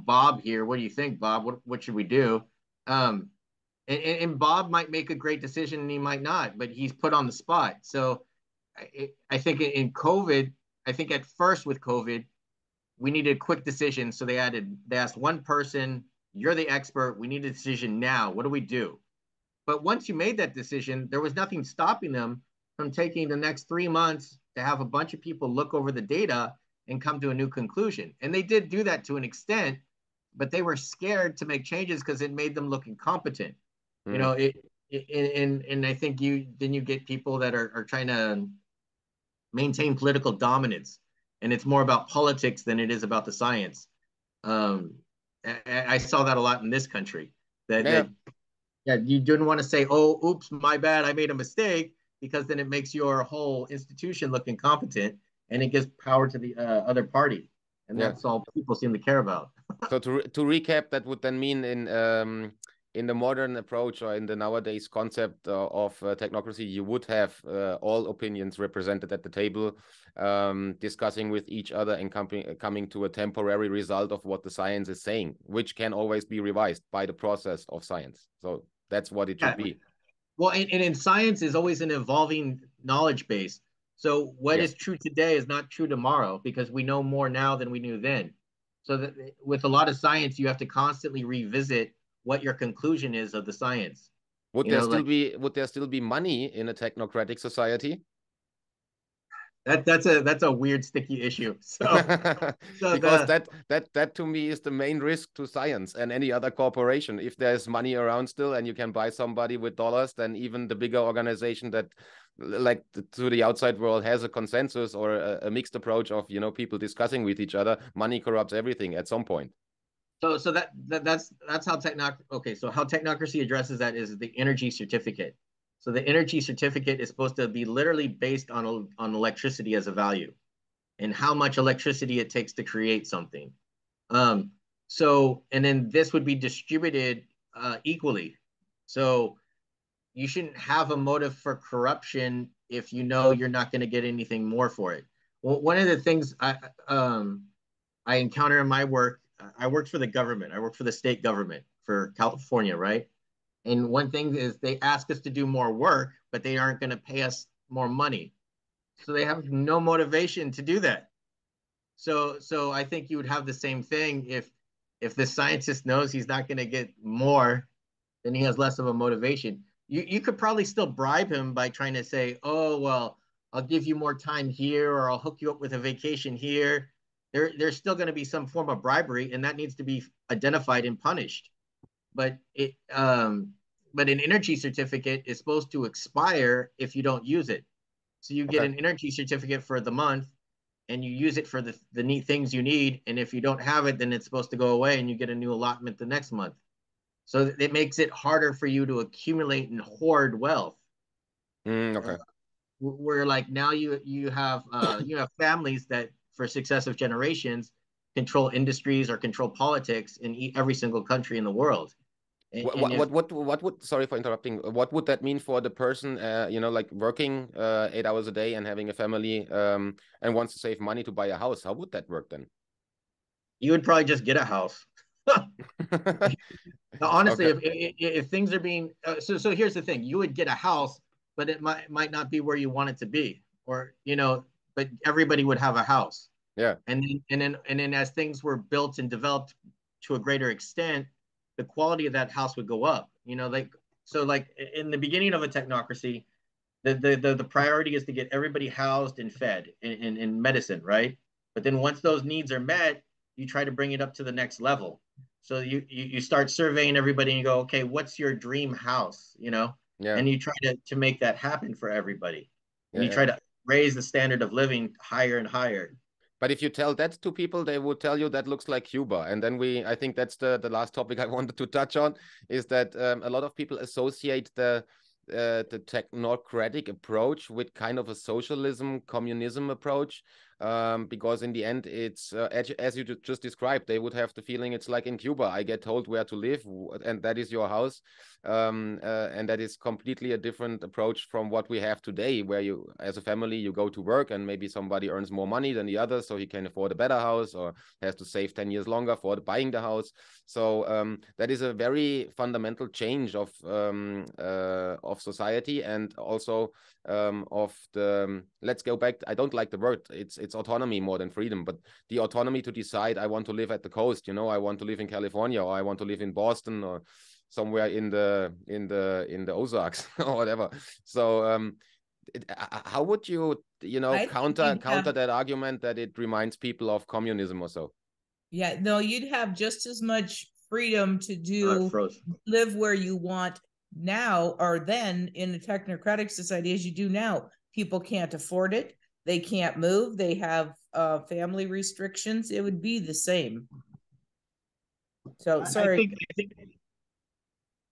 Bob here, what do you think, Bob? What should we do? And Bob might make a great decision and he might not, but he's put on the spot. So I think in COVID, I think at first with COVID, we needed a quick decision. So they asked one person, "You're the expert. We need a decision now. What do we do?" But once you made that decision, there was nothing stopping them from taking the next 3 months to have a bunch of people look over the data and come to a new conclusion. And they did do that to an extent, but they were scared to make changes because it made them look incompetent. And I think you get people that are trying to maintain political dominance, and it's more about politics than it is about the science. I saw that a lot in this country. That you didn't want to say, "Oh, oops, my bad, I made a mistake," because then it makes your whole institution look incompetent, and it gives power to the other party, and that's all people seem to care about. So to recap, that would then mean in the modern approach, or in the nowadays concept of technocracy, you would have all opinions represented at the table, discussing with each other and coming to a temporary result of what the science is saying, which can always be revised by the process of science. So that's what it should be. Well, and in science is always an evolving knowledge base. So what is true today is not true tomorrow, because we know more now than we knew then. So that with a lot of science, you have to constantly revisit what your conclusion is of the science. Would there still be money in a technocratic society? That's a weird, sticky issue. So because that to me is the main risk to science and any other corporation. If there's money around still and you can buy somebody with dollars, then even the bigger organization that, like, to the outside world has a consensus or a mixed approach of people discussing with each other, money corrupts everything at some point. So that's how how technocracy addresses that is the energy certificate. So the energy certificate is supposed to be literally based on electricity as a value, and how much electricity it takes to create something. So, and then this would be distributed equally. So you shouldn't have a motive for corruption if you know you're not going to get anything more for it. Well, one of the things I encounter in my work, I worked for the government. I worked for the state government for California, right? And one thing is they ask us to do more work, but they aren't going to pay us more money. So they have no motivation to do that. So I think you would have the same thing if the scientist knows he's not going to get more, then he has less of a motivation. You could probably still bribe him by trying to say, "Oh, well, I'll give you more time here, or I'll hook you up with a vacation here." There's still going to be some form of bribery, and that needs to be identified and punished. But an energy certificate is supposed to expire if you don't use it. So you get an energy certificate for the month, and you use it for the neat things you need. And if you don't have it, then it's supposed to go away and you get a new allotment the next month. So it makes it harder for you to accumulate and hoard wealth. Okay. Where like now you have families that for successive generations control industries or control politics in every single country in the world. What would, sorry for interrupting, what would that mean for the person, like working 8 hours a day and having a family and wants to save money to buy a house? How would that work then? You would probably just get a house. Honestly, okay. if things are being so here's the thing: you would get a house, but it might not be where you want it to be, or but everybody would have a house. Yeah. And then as things were built and developed to a greater extent, the quality of that house would go up. Like in the beginning of a technocracy, the priority is to get everybody housed and fed in medicine, right? But then once those needs are met, you try to bring it up to the next level. So you start surveying everybody and you go, okay, what's your dream house? Yeah. And you try to make that happen for everybody. And you Yeah. try to raise the standard of living higher and higher. But if you tell that to people, they would tell you that looks like Cuba. And then I think that's the last topic I wanted to touch on, is that a lot of people associate the technocratic approach with kind of a socialism, communism approach, because in the end, it's as you just described, they would have the feeling it's like in Cuba. I get told where to live, and that is your house. And that is completely a different approach from what we have today, where you, as a family, you go to work and maybe somebody earns more money than the other, so he can afford a better house or has to save 10 years longer for buying the house. So that is a very fundamental change of society, and also of the, let's go back, I don't like the word, it's autonomy more than freedom, but the autonomy to decide, I want to live at the coast, I want to live in California, or I want to live in Boston, or somewhere in the Ozarks or whatever. So how would you counter that argument that it reminds people of communism or so? Yeah, no, you'd have just as much freedom to live where you want now or then in a technocratic society as you do now. People can't afford it. They can't move. They have family restrictions. It would be the same. So sorry.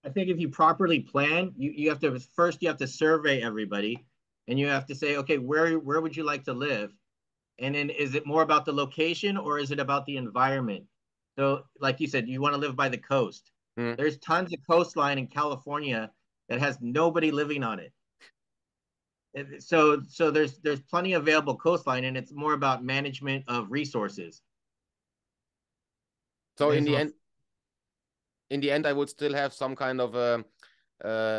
I think if you properly plan, you have to survey everybody, and you have to say, okay, where would you like to live? And then is it more about the location or is it about the environment? So like you said, you want to live by the coast. There's tons of coastline in California that has nobody living on it. So there's plenty of available coastline, and it's more about management of resources. So in the end, I would still have some kind of a,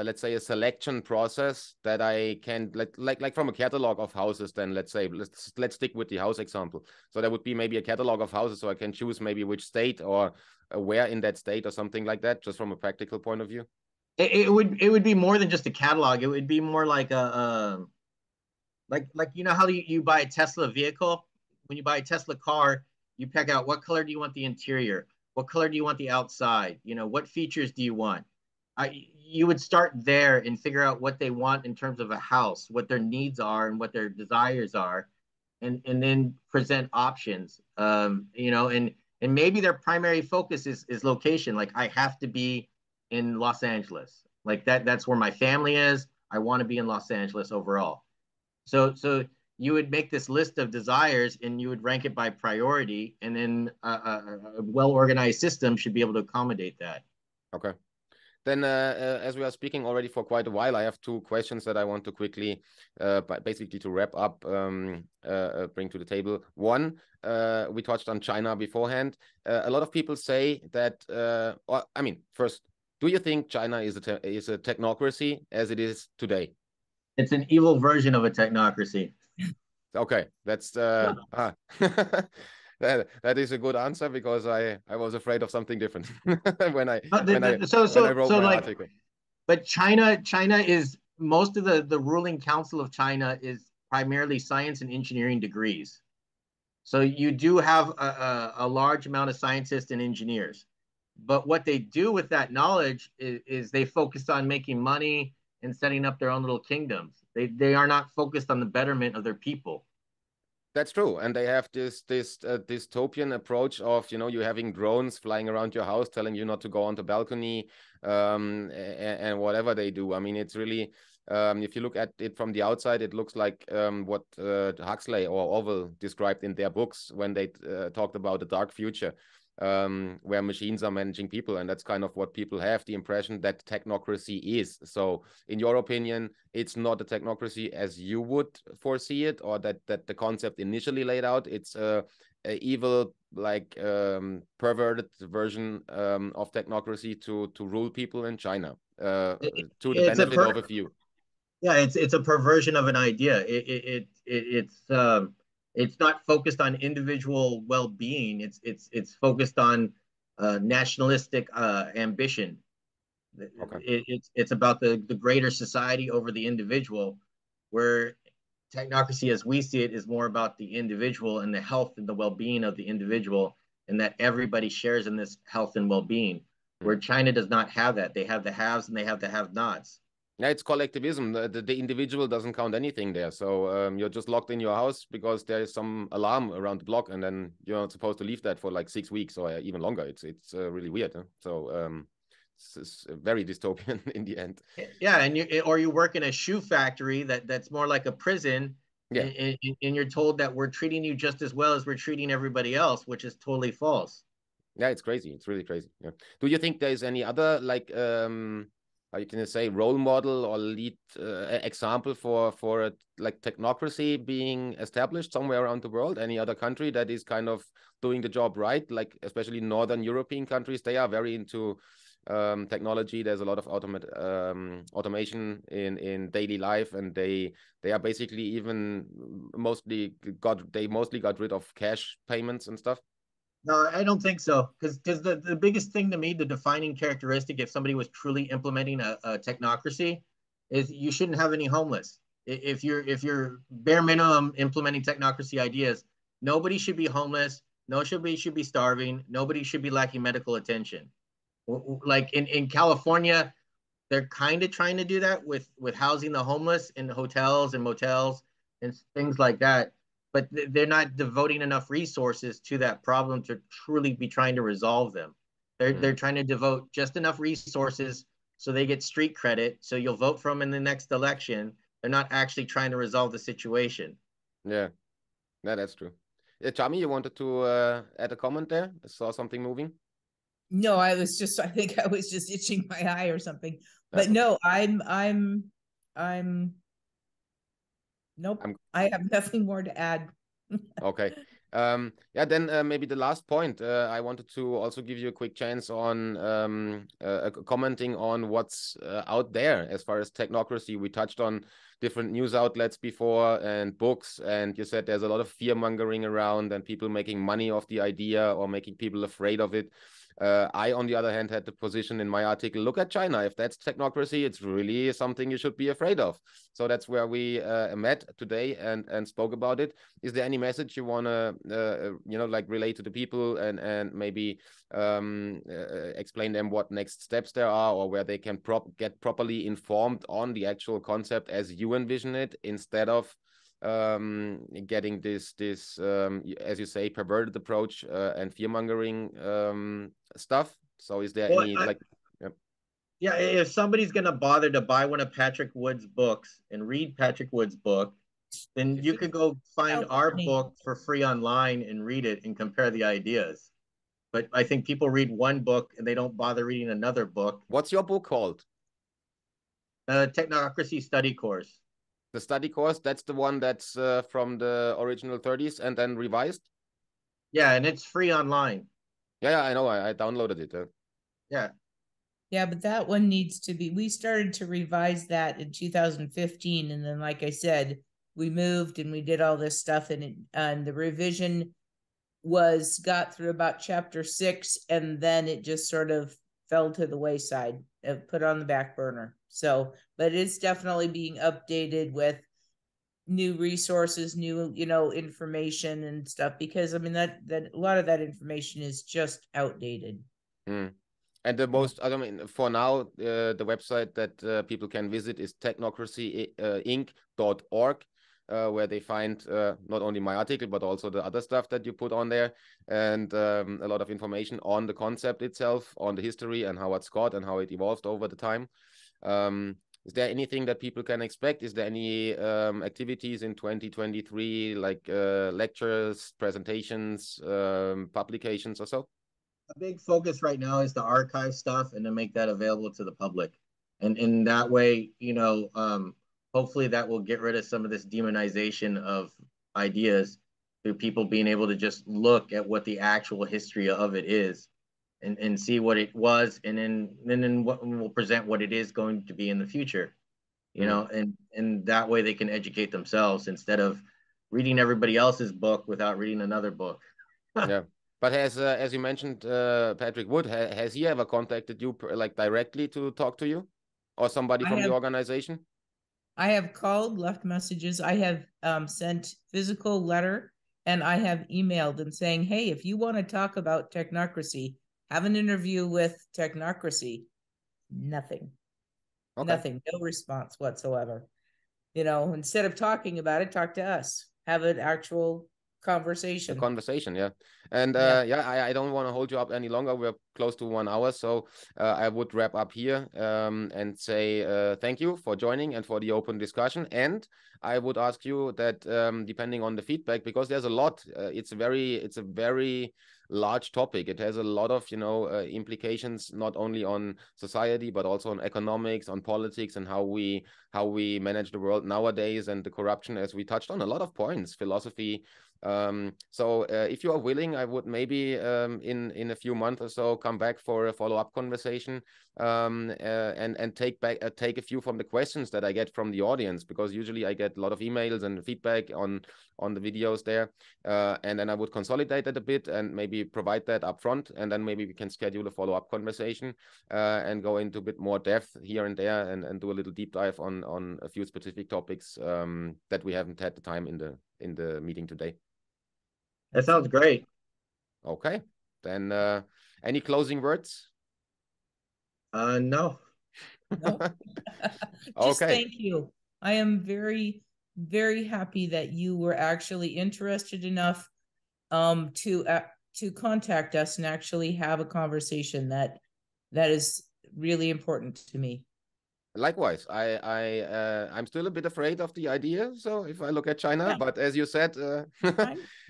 let's say, a selection process that I can, like from a catalog of houses. Then let's stick with the house example. So there would be maybe a catalog of houses, so I can choose maybe which state or where in that state or something like that, just from a practical point of view. It would be more than just a catalog. It would be more like a like how you buy a Tesla vehicle. When you buy a Tesla car, you pick out what color do you want the interior, what color do you want the outside, what features do you want. You would start there and figure out what they want in terms of a house, what their needs are and what their desires are, and then present options. And maybe their primary focus is location. Like, I have to be in Los Angeles. Like that's where my family is. I want to be in Los Angeles overall. So you would make this list of desires and you would rank it by priority, and then a well-organized system should be able to accommodate that. Okay. Then, as we are speaking already for quite a while, I have two questions that I want to quickly, basically to wrap up, bring to the table. One, we touched on China beforehand. A lot of people say that, first, do you think China is a technocracy as it is today? It's an evil version of a technocracy. Okay, that's that is a good answer, because I was afraid of something different when I wrote my article. But China is, most of the ruling council of China is primarily science and engineering degrees. So you do have a large amount of scientists and engineers. But what they do with that knowledge is they focus on making money and setting up their own little kingdoms. They are not focused on the betterment of their people. That's true, and they have this dystopian approach of, you know, you having drones flying around your house telling you not to go on the balcony, and whatever they do. I mean, it's really, if you look at it from the outside, it looks like what Huxley or Orwell described in their books when they talked about the dark future, where machines are managing people, and that's kind of what people have the impression that technocracy is. So, in your opinion, it's not a technocracy as you would foresee it, or that the concept initially laid out. It's a evil, like perverted version of technocracy to rule people in China to the benefit of a few. Yeah, it's a perversion of an idea. It's not focused on individual well-being. It's focused on nationalistic ambition. Okay. It's about the greater society over the individual, where technocracy, as we see it, is more about the individual and the health and the well-being of the individual, and that everybody shares in this health and well-being. Where China does not have that. They have the haves and they have the have-nots. Yeah, it's collectivism. The individual doesn't count anything there. So you're just locked in your house because there is some alarm around the block, and then you're not supposed to leave that for like 6 weeks or even longer. It's really weird. Huh? So it's very dystopian in the end. Yeah, and you work in a shoe factory that's more like a prison. Yeah. And you're told that we're treating you just as well as we're treating everybody else, which is totally false. Yeah, it's crazy. It's really crazy. Yeah. Do you think there's any other, like how you can say, role model or lead example for a, like, technocracy being established somewhere around the world? Any other country that is kind of doing the job right? Like especially Northern European countries, they are very into technology. There's a lot of automation in daily life, and they are basically even mostly got rid of cash payments and stuff. No, I don't think so. Because the biggest thing to me, the defining characteristic, if somebody was truly implementing a technocracy, is you shouldn't have any homeless. If you're bare minimum implementing technocracy ideas, nobody should be homeless. Nobody should be starving. Nobody should be lacking medical attention. Like in California, they're kind of trying to do that with housing the homeless in hotels and motels and things like that, but they're not devoting enough resources to that problem to truly be trying to resolve them. They're trying to devote just enough resources so they get street credit, so you'll vote for them in the next election. They're not actually trying to resolve the situation. Yeah, that's true. Charmie, you wanted to add a comment there? I saw something moving. No, I think I was just itching my eye or something. But no, nope. I have nothing more to add. Okay. Yeah, then maybe the last point, I wanted to also give you a quick chance on commenting on what's out there as far as technocracy. We touched on different news outlets before and books, and you said there's a lot of fear mongering around and people making money off the idea or making people afraid of it. I, on the other hand, had the position in my article, look at China. If that's technocracy, it's really something you should be afraid of. So that's where we met today and spoke about it. Is there any message you want to, like, relate to the people and maybe explain them what next steps there are, or where they can get properly informed on the actual concept as you envision it, instead of getting this as you say, perverted approach and fear-mongering stuff? So is there any yeah, if somebody's going to bother to buy one of Patrick Wood's books and read Patrick Wood's book, then you could go find our book for free online and read it and compare the ideas. But I think people read one book and they don't bother reading another book. What's your book called? The Technocracy Study Course. The study course, that's the one that's from the original 30s and then revised? Yeah, and it's free online. Yeah, I know. I downloaded it. Yeah. Yeah, but that one needs to be, we started to revise that in 2015. And then, like I said, we moved and we did all this stuff, and the revision got through about chapter 6, and then it just sort of fell to the wayside, put on the back burner. So, but it's definitely being updated with new resources, new, information and stuff, because I mean that a lot of that information is just outdated. And the most, I mean, for now, the website that people can visit is technocracyinc.org. where they find not only my article, but also the other stuff that you put on there, and a lot of information on the concept itself, on the history and how it's got and how it evolved over the time. Is there anything that people can expect? Is there any activities in 2023, like lectures, presentations, publications or so? A big focus right now is the archive stuff and to make that available to the public. And in that way, hopefully that will get rid of some of this demonization of ideas through people being able to just look at what the actual history of it is and see what it was, and then what will present what it is going to be in the future, and that way they can educate themselves instead of reading everybody else's book without reading another book. Yeah. But as you mentioned, Patrick Wood, has he ever contacted you like directly to talk to you, or somebody from the organization? I have called, left messages. I have sent physical letter, and I have emailed and saying, hey, if you want to talk about technocracy, have an interview with Technocracy. Nothing. Okay. Nothing. No response whatsoever. Instead of talking about it, talk to us. Have an actual conversation. A conversation, yeah. And I don't want to hold you up any longer. We're close to 1 hour, so I would wrap up here and say thank you for joining and for the open discussion. And I would ask you that depending on the feedback, because there's a lot, it's a very large topic. It has a lot of implications not only on society but also on economics, on politics, and how we manage the world nowadays, and the corruption, as we touched on a lot of points, philosophy. So if you are willing, I would maybe in a few months or so come back for a follow-up conversation and take a few from the questions that I get from the audience, because usually I get a lot of emails and feedback on the videos there, and then I would consolidate it a bit and maybe provide that up front, and then maybe we can schedule a follow-up conversation and go into a bit more depth here and there, and do a little deep dive on a few specific topics that we haven't had the time in the meeting today. That sounds great. Okay, then any closing words? No. No. Just okay. Thank you. I am very, very happy that you were actually interested enough to contact us and actually have a conversation that is really important to me. Likewise, I'm still a bit afraid of the idea. So if I look at China, but as you said,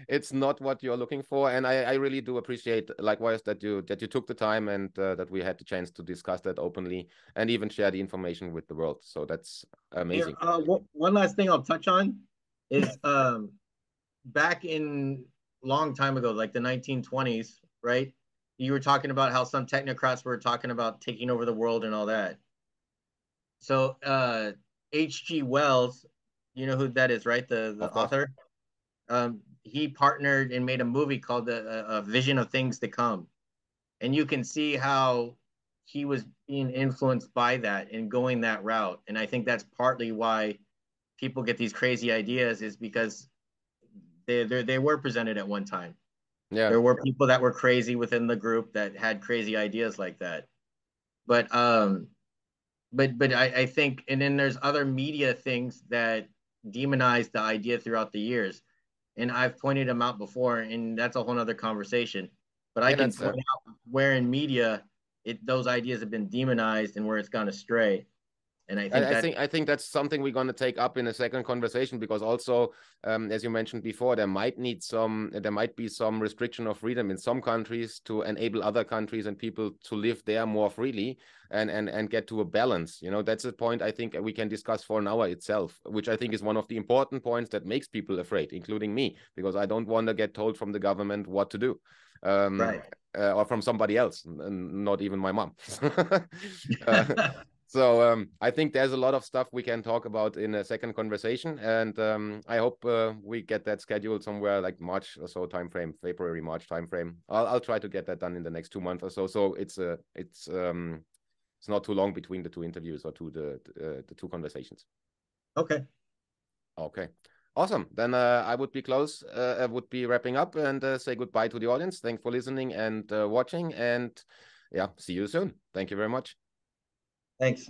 it's not what you're looking for, and I really do appreciate, likewise, that you took the time and that we had the chance to discuss that openly and even share the information with the world. So that's amazing. One last thing I'll touch on is back in long time ago, like the 1920s, right? You were talking about how some technocrats were talking about taking over the world and all that. So H.G. Wells, you know who that is, right? The author. He partnered and made a movie called A Vision of Things to Come. And you can see how he was being influenced by that and going that route. And I think that's partly why people get these crazy ideas, is because they were presented at one time. Yeah. There were people that were crazy within the group that had crazy ideas like that. But I think, and then there's other media things that demonize the idea throughout the years. And I've pointed them out before, and that's a whole nother conversation. But I can point out where in media those ideas have been demonized and where it's gone astray. And I think that's something we're going to take up in a second conversation, because also, as you mentioned before, there might be some restriction of freedom in some countries to enable other countries and people to live there more freely and get to a balance. That's a point I think we can discuss for an hour itself, which I think is one of the important points that makes people afraid, including me, because I don't want to get told from the government what to do. Right. Or from somebody else, not even my mom. So I think there's a lot of stuff we can talk about in a second conversation, and I hope we get that scheduled somewhere like March or so timeframe, February, March timeframe. I'll try to get that done in the next 2 months or so. So it's not too long between the two interviews or the two conversations. Okay. Okay. Awesome. Then I would be wrapping up and say goodbye to the audience. Thanks for listening and watching, and yeah, see you soon. Thank you very much. Thanks.